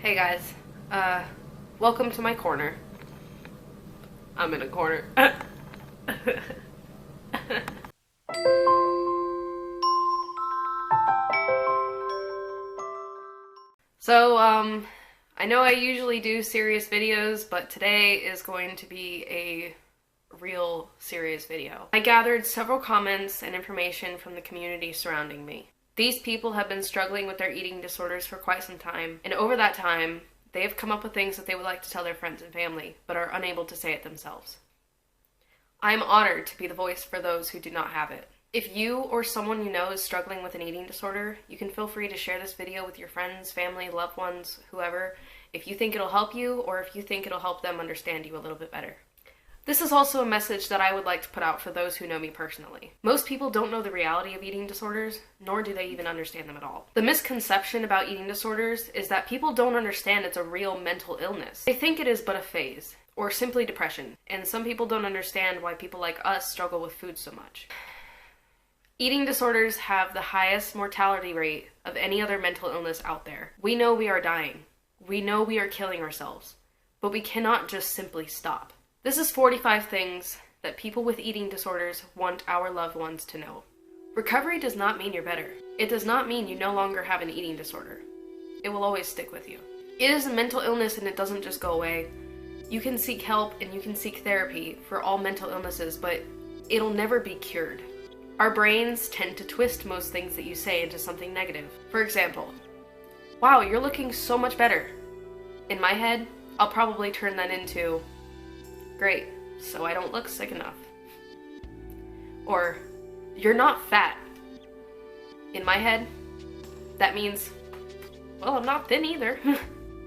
Hey guys, welcome to my corner. I'm in a corner. So, I know I usually do serious videos, but today is going to be a real serious video. I gathered several comments and information from the community surrounding me. These people have been struggling with their eating disorders for quite some time, and over that time, they have come up with things that they would like to tell their friends and family, but are unable to say it themselves. I am honored to be the voice for those who do not have it. If you or someone you know is struggling with an eating disorder, you can feel free to share this video with your friends, family, loved ones, whoever, if you think it'll help you or if you think it'll help them understand you a little bit better. This is also a message that I would like to put out for those who know me personally. Most people don't know the reality of eating disorders, nor do they even understand them at all. The misconception about eating disorders is that people don't understand it's a real mental illness. They think it is but a phase, or simply depression, and some people don't understand why people like us struggle with food so much. Eating disorders have the highest mortality rate of any other mental illness out there. We know we are dying. We know we are killing ourselves, but we cannot just simply stop. This is 45 things that people with eating disorders want our loved ones to know. Recovery does not mean you're better. It does not mean you no longer have an eating disorder. It will always stick with you. It is a mental illness and it doesn't just go away. You can seek help and you can seek therapy for all mental illnesses, but it'll never be cured. Our brains tend to twist most things that you say into something negative. For example, wow, you're looking so much better. In my head, I'll probably turn that into, great, so I don't look sick enough. Or, you're not fat. In my head, that means, well, I'm not thin either.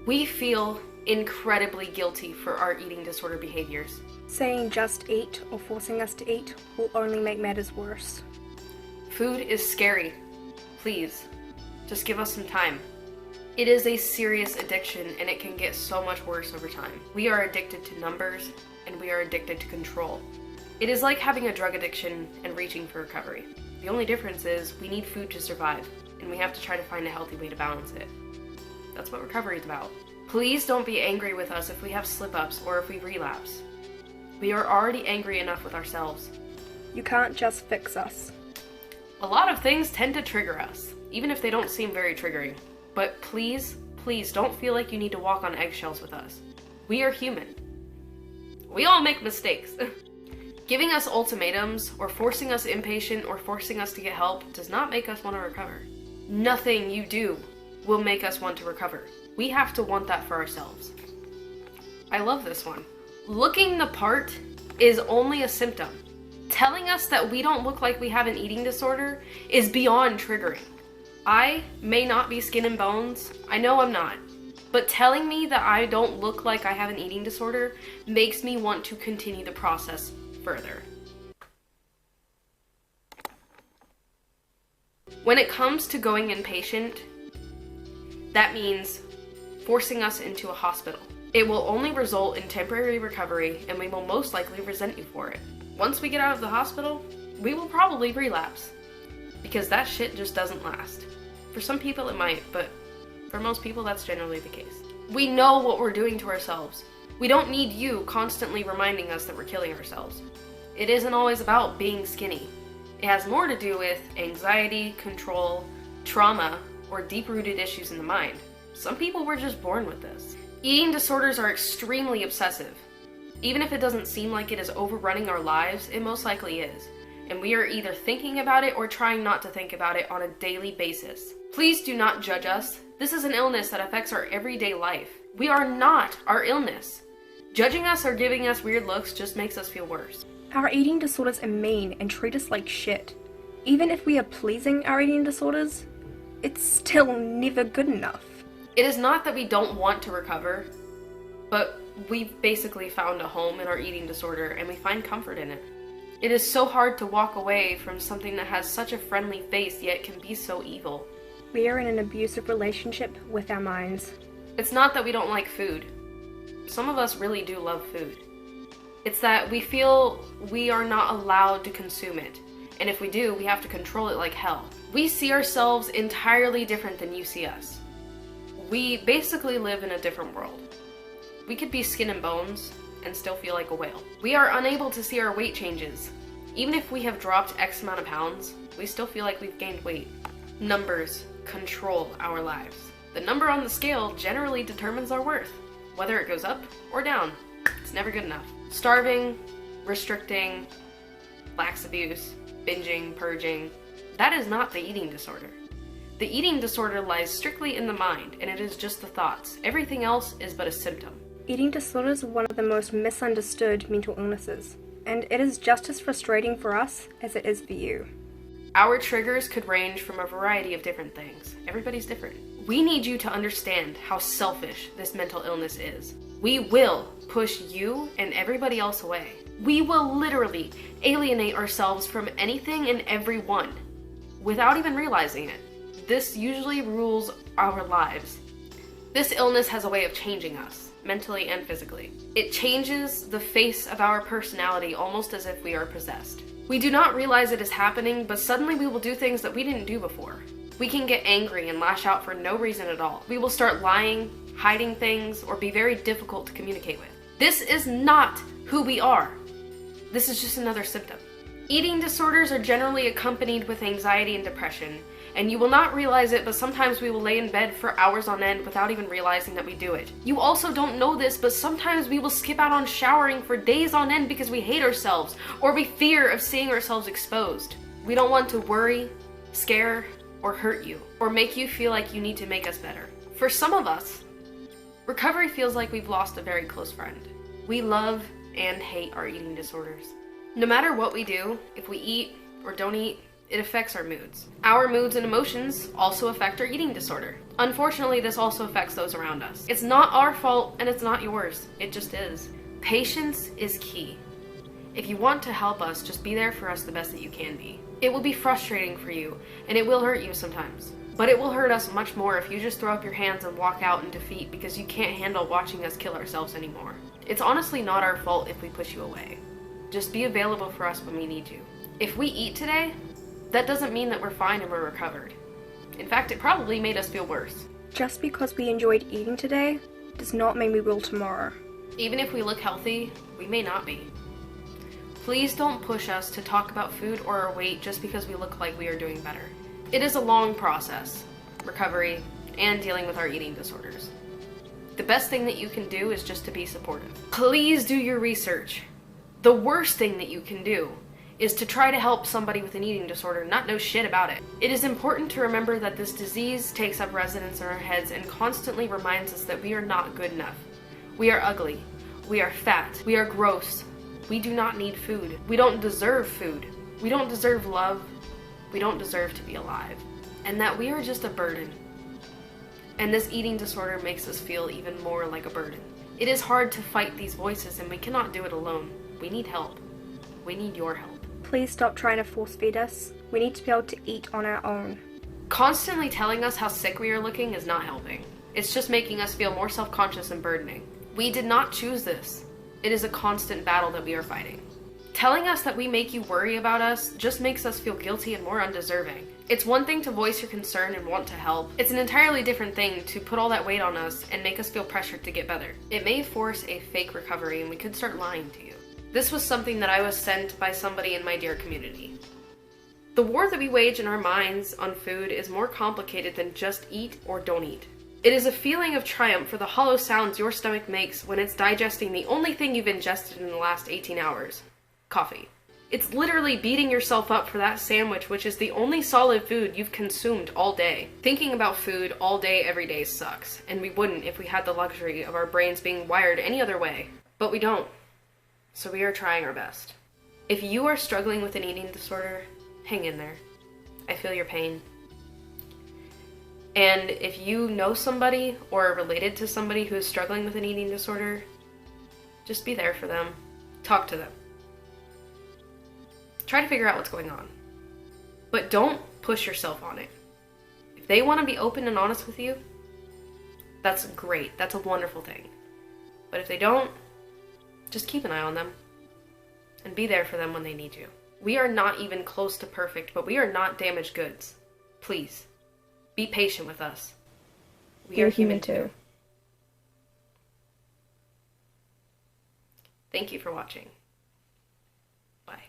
We feel incredibly guilty for our eating disorder behaviors. Saying just eat or forcing us to eat will only make matters worse. Food is scary. Please, just give us some time. It is a serious addiction and it can get so much worse over time. We are addicted to numbers and we are addicted to control. It is like having a drug addiction and reaching for recovery. The only difference is we need food to survive and we have to try to find a healthy way to balance it. That's what recovery is about. Please don't be angry with us if we have slip-ups or if we relapse. We are already angry enough with ourselves. You can't just fix us. A lot of things tend to trigger us, even if they don't seem very triggering. But please, please don't feel like you need to walk on eggshells with us. We are human. We all make mistakes. Giving us ultimatums, or forcing us impatient, or forcing us to get help does not make us want to recover. Nothing you do will make us want to recover. We have to want that for ourselves. I love this one. Looking the part is only a symptom. Telling us that we don't look like we have an eating disorder is beyond triggering. I may not be skin and bones, I know I'm not, but telling me that I don't look like I have an eating disorder makes me want to continue the process further. When it comes to going inpatient, that means forcing us into a hospital. It will only result in temporary recovery and we will most likely resent you for it. Once we get out of the hospital, we will probably relapse because that shit just doesn't last. For some people it might, but for most people that's generally the case. We know what we're doing to ourselves. We don't need you constantly reminding us that we're killing ourselves. It isn't always about being skinny. It has more to do with anxiety, control, trauma, or deep-rooted issues in the mind. Some people were just born with this. Eating disorders are extremely obsessive. Even if it doesn't seem like it is overrunning our lives, it most likely is. And we are either thinking about it or trying not to think about it on a daily basis. Please do not judge us. This is an illness that affects our everyday life. We are not our illness. Judging us or giving us weird looks just makes us feel worse. Our eating disorders are mean and treat us like shit. Even if we are pleasing our eating disorders, it's still never good enough. It is not that we don't want to recover, but we've basically found a home in our eating disorder and we find comfort in it. It is so hard to walk away from something that has such a friendly face yet can be so evil. We are in an abusive relationship with our minds. It's not that we don't like food. Some of us really do love food. It's that we feel we are not allowed to consume it. And if we do, we have to control it like hell. We see ourselves entirely different than you see us. We basically live in a different world. We could be skin and bones and still feel like a whale. We are unable to see our weight changes. Even if we have dropped X amount of pounds, we still feel like we've gained weight. Numbers control our lives. The number on the scale generally determines our worth. Whether it goes up or down, it's never good enough. Starving, restricting, lax abuse, binging, purging, that is not the eating disorder. The eating disorder lies strictly in the mind, and it is just the thoughts. Everything else is but a symptom. Eating disorders are one of the most misunderstood mental illnesses, and it is just as frustrating for us as it is for you. Our triggers could range from a variety of different things. Everybody's different. We need you to understand how selfish this mental illness is. We will push you and everybody else away. We will literally alienate ourselves from anything and everyone without even realizing it. This usually rules our lives. This illness has a way of changing us, mentally and physically. It changes the face of our personality almost as if we are possessed. We do not realize it is happening, but suddenly we will do things that we didn't do before. We can get angry and lash out for no reason at all. We will start lying, hiding things, or be very difficult to communicate with. This is not who we are. This is just another symptom. Eating disorders are generally accompanied with anxiety and depression, and you will not realize it, but sometimes we will lay in bed for hours on end without even realizing that we do it. You also don't know this, but sometimes we will skip out on showering for days on end because we hate ourselves, or we fear of seeing ourselves exposed. We don't want to worry, scare, or hurt you, or make you feel like you need to make us better. For some of us, recovery feels like we've lost a very close friend. We love and hate our eating disorders. No matter what we do, if we eat or don't eat, it affects our moods. Our moods and emotions also affect our eating disorder. Unfortunately, this also affects those around us. It's not our fault and it's not yours. It just is. Patience is key. If you want to help us, just be there for us the best that you can be. It will be frustrating for you, and it will hurt you sometimes. But it will hurt us much more if you just throw up your hands and walk out in defeat because you can't handle watching us kill ourselves anymore. It's honestly not our fault if we push you away. Just be available for us when we need you. If we eat today, that doesn't mean that we're fine and we're recovered. In fact, it probably made us feel worse. Just because we enjoyed eating today does not mean we will tomorrow. Even if we look healthy, we may not be. Please don't push us to talk about food or our weight just because we look like we are doing better. It is a long process, recovery, and dealing with our eating disorders. The best thing that you can do is just to be supportive. Please do your research. The worst thing that you can do is to try to help somebody with an eating disorder and not know shit about it. It is important to remember that this disease takes up residence in our heads and constantly reminds us that we are not good enough. We are ugly. We are fat. We are gross. We do not need food. We don't deserve food. We don't deserve love. We don't deserve to be alive. And that we are just a burden. And this eating disorder makes us feel even more like a burden. It is hard to fight these voices, and we cannot do it alone. We need help. We need your help. Please stop trying to force feed us. We need to be able to eat on our own. Constantly telling us how sick we are looking is not helping. It's just making us feel more self-conscious and burdening. We did not choose this. It is a constant battle that we are fighting. Telling us that we make you worry about us just makes us feel guilty and more undeserving. It's one thing to voice your concern and want to help. It's an entirely different thing to put all that weight on us and make us feel pressured to get better. It may force a fake recovery and we could start lying to you. This was something that I was sent by somebody in my dear community. The war that we wage in our minds on food is more complicated than just eat or don't eat. It is a feeling of triumph for the hollow sounds your stomach makes when it's digesting the only thing you've ingested in the last 18 hours. Coffee. It's literally beating yourself up for that sandwich, which is the only solid food you've consumed all day. Thinking about food all day, every day sucks, and we wouldn't if we had the luxury of our brains being wired any other way. But we don't. So we are trying our best. If you are struggling with an eating disorder, hang in there. I feel your pain. And if you know somebody or are related to somebody who is struggling with an eating disorder, just be there for them. Talk to them. Try to figure out what's going on. But don't push yourself on it. If they want to be open and honest with you, that's great. That's a wonderful thing. But if they don't, just keep an eye on them and be there for them when they need you. We are not even close to perfect, but we are not damaged goods. Please, be patient with us. We are human too. Thank you for watching. Bye.